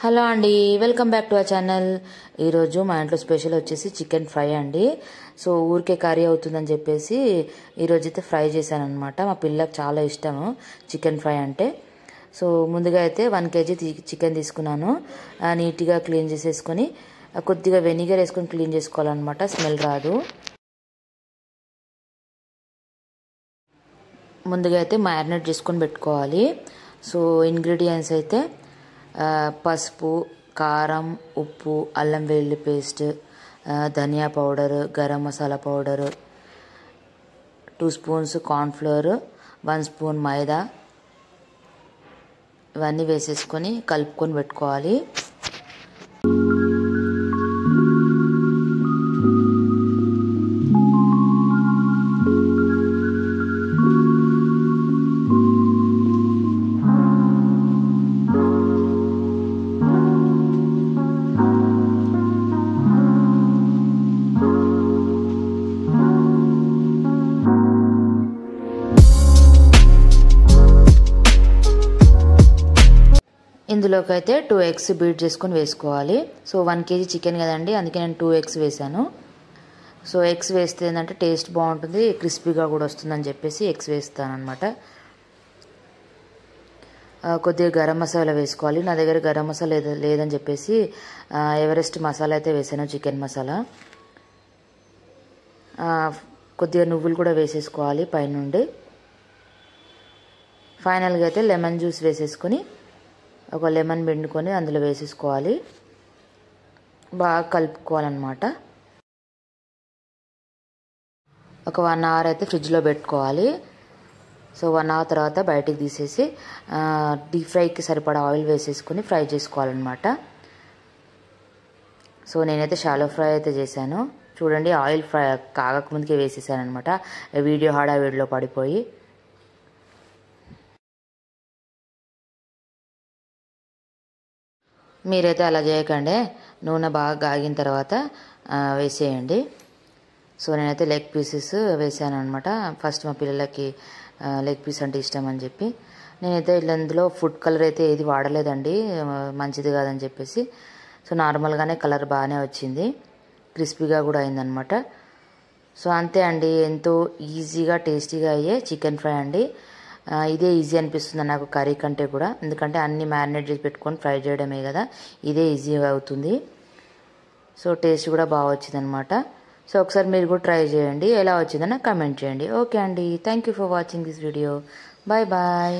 Hello అండి, welcome back to our channel. ఈరోజు మా ఇంట్లో స్పెషల్ వచ్చేసి చికెన్ ఫ్రై అండి. సో ఊరికే కర్రీ అవుతుందని చెప్పేసి ఈరోజు అయితే ఫ్రై చేశాను అనమాట. మా పిల్లలకు చాలా ఇష్టము చికెన్ ఫ్రై అంటే. సో ముందుగా అయితే 1 kg చికెన్ తీసుకున్నాను. నీట్గా క్లీన్ చేసేసుకొని కొద్దిగా వెనిగర్ వేసుకొని క్లీన్ చేసుకోవాలన్నమాట, స్మెల్ రాదు. ముందుగా అయితే మ్యారినేట్ చేసుకొని పెట్టుకోవాలి. సో ఇంగ్రీడియంట్స్ అయితే పసుపు, కారం, ఉప్పు, అల్లం వెల్లుల్లి పేస్ట్, ధనియా powder, garam masala powder, 2 spoons cornflour, 1 spoon maida, ఇవన్నీ వేసేసుకొని కలుపుకొని పెట్టుకోవాలి. ఇందులోకి అయితే 2 eggs బీట్ చేసుకొని వేసుకోవాలి. సో 1 kg చికెన్ కదండి, అందుకే నేను 2 eggs వేసాను. సో ఎగ్స్ వేస్తే ఏంటంటే టేస్ట్ బాగుంటుంది, క్రిస్పీగా కూడా వస్తుందని చెప్పేసి ఎగ్స్ వేస్తాను అనమాట. కొద్దిగా గరం మసాలా వేసుకోవాలి. నా దగ్గర గరం మసాలా లేదని చెప్పేసి ఎవరెస్ట్ మసాలా అయితే వేసాను, చికెన్ మసాలా. కొద్దిగా నువ్వులు కూడా వేసేసుకోవాలి పైనుండి. ఫైనల్గా అయితే లెమన్ జ్యూస్ వేసేసుకొని ఒక లెమన్ పిండుకొని అందులో వేసేసుకోవాలి. బాగా కలుపుకోవాలన్నమాట. ఒక 1 hour అయితే ఫ్రిడ్జ్లో పెట్టుకోవాలి. సో 1 hour తర్వాత బయటికి తీసేసి డీప్ ఫ్రైకి సరిపడా ఆయిల్ వేసేసుకొని ఫ్రై చేసుకోవాలన్నమాట. సో నేనైతే షాలో ఫ్రై అయితే చేశాను. చూడండి, ఆయిల్ ఫ్రై కాగకముందుకే వేసేసాను అనమాట, వీడియో హడావిడిలో పడిపోయి. మీరైతే అలా చేయకండి, నూనె బాగా కాగిన తర్వాత వేసేయండి. సో నేనైతే లెగ్ పీసెస్ వేసాను అనమాట. ఫస్ట్ మా పిల్లలకి లెగ్ పీస్ అంటే ఇష్టం అని చెప్పి నేనైతే ఇందులో ఫుడ్ కలర్ అయితే ఏది వాడలేదండి, మంచిది కాదని చెప్పేసి. సో నార్మల్గానే కలర్ బాగానే వచ్చింది, క్రిస్పీగా కూడా అయిందనమాట. సో అంతే అండి, ఎంతో ఈజీగా టేస్టీగా అయ్యే చికెన్ ఫ్రై అండి. ఇదే ఈజీ అనిపిస్తుంది నాకు కర్రీ కంటే కూడా, ఎందుకంటే అన్ని మ్యారినేట్ చేసి పెట్టుకొని ఫ్రై చేయడమే కదా, ఇదే ఈజీగా అవుతుంది. సో టేస్ట్ కూడా బాగా వచ్చింది అనమాట. సో ఒకసారి మీరు కూడా ట్రై చేయండి, ఎలా వచ్చిందో నాకు కామెంట్ చేయండి. ఓకే అండి, thank you for watching this video. Bye bye.